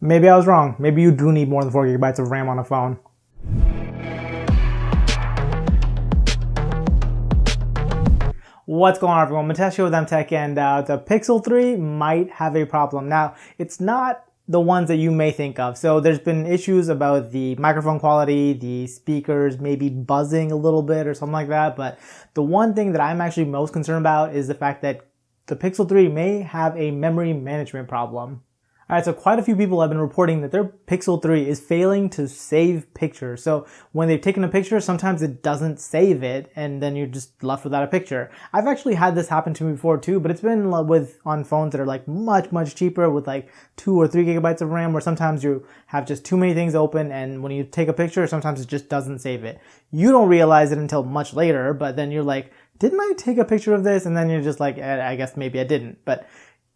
Maybe I was wrong. Maybe you do need more than 4 gigabytes of RAM on a phone. What's going on, everyone? Mitesh here with MTech, and the Pixel 3 might have a problem. Now, it's not the ones that you may think of. So there's been issues about the microphone quality, the speakers maybe buzzing a little bit or something like that. But the one thing that I'm actually most concerned about is the fact that the Pixel 3 may have a memory management problem. Alright, so quite a few people have been reporting that their Pixel 3 is failing to save pictures. So when they've taken a picture, sometimes it doesn't save it, and then you're just left without a picture. I've actually had this happen to me before too, but it's been on phones that are like much cheaper with like 2 or 3 gigabytes of RAM, where sometimes you have just too many things open, and when you take a picture, sometimes it just doesn't save it. You don't realize it until much later, but then you're like, didn't I take a picture of this? And then you're just like, I guess maybe I didn't. But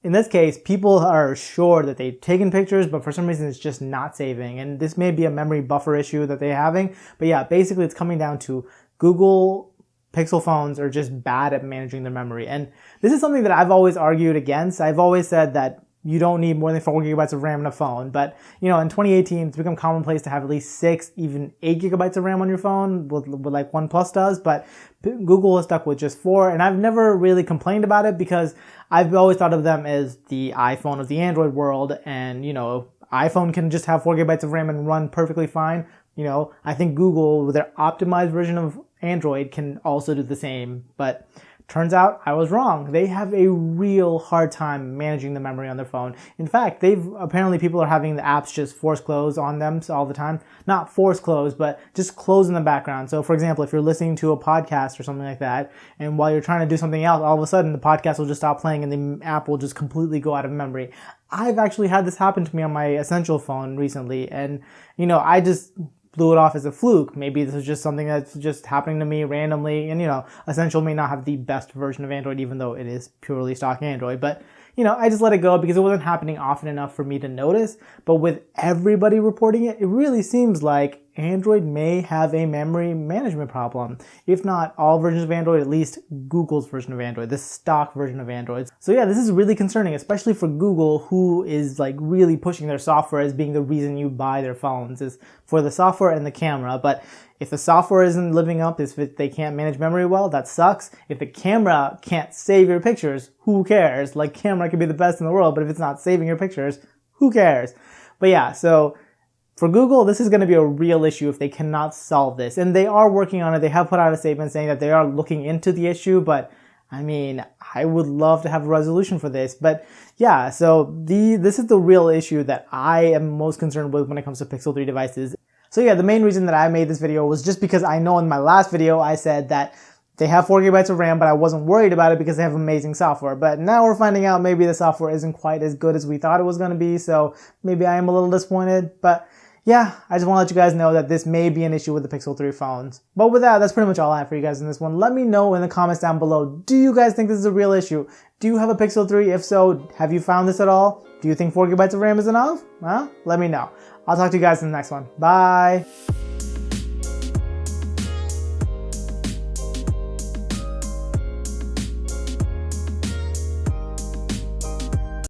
in this case, people are sure that they've taken pictures, but for some reason it's just not saving. And this may be a memory buffer issue that they're having. But yeah, basically it's coming down to Google Pixel phones are just bad at managing their memory. And this is something that I've always argued against. I've always said that you don't need more than 4 gigabytes of RAM in a phone. But, in 2018, it's become commonplace to have at least 6, even 8 gigabytes of RAM on your phone, with like OnePlus does. But Google is stuck with just 4. And I've never really complained about it because I've always thought of them as the iPhone of the Android world. And, iPhone can just have 4 gigabytes of RAM and run perfectly fine. I think Google, with their optimized version of Android, can also do the same. But turns out I was wrong. They have a real hard time managing the memory on their phone. In fact, apparently people are having the apps just force close on them all the time. Not force close, but just close in the background. So for example, if you're listening to a podcast or something like that, and while you're trying to do something else, all of a sudden the podcast will just stop playing and the app will just completely go out of memory. I've actually had this happen to me on my Essential phone recently, and I just blew it off as a fluke. Maybe this is just something that's just happening to me randomly. And, Essential may not have the best version of Android, even though it is purely stock Android. But, I just let it go because it wasn't happening often enough for me to notice. But with everybody reporting it, it really seems like Android may have a memory management problem. If not all versions of Android, at least Google's version of Android, the stock version of Android. So yeah, this is really concerning, especially for Google, who is like really pushing their software as being the reason you buy their phones, is for the software and the camera. But if the software isn't living up, if they can't manage memory well, that sucks. If the camera can't save your pictures, who cares? Like, camera could be the best in the world, but if it's not saving your pictures, who cares? But yeah, so for Google, this is going to be a real issue if they cannot solve this. And they are working on it. They have put out a statement saying that they are looking into the issue, but I would love to have a resolution for this. But yeah, so this is the real issue that I am most concerned with when it comes to Pixel 3 devices. So yeah, the main reason that I made this video was just because I know in my last video I said that they have 4 gigabytes of RAM, but I wasn't worried about it because they have amazing software. But now we're finding out maybe the software isn't quite as good as we thought it was going to be, so maybe I am a little disappointed. But yeah, I just want to let you guys know that this may be an issue with the Pixel 3 phones. But with that, that's pretty much all I have for you guys in this one. Let me know in the comments down below, do you guys think this is a real issue? Do you have a Pixel 3? If so, have you found this at all? Do you think 4 gigabytes of RAM is enough? Let me know. I'll talk to you guys in the next one. Bye!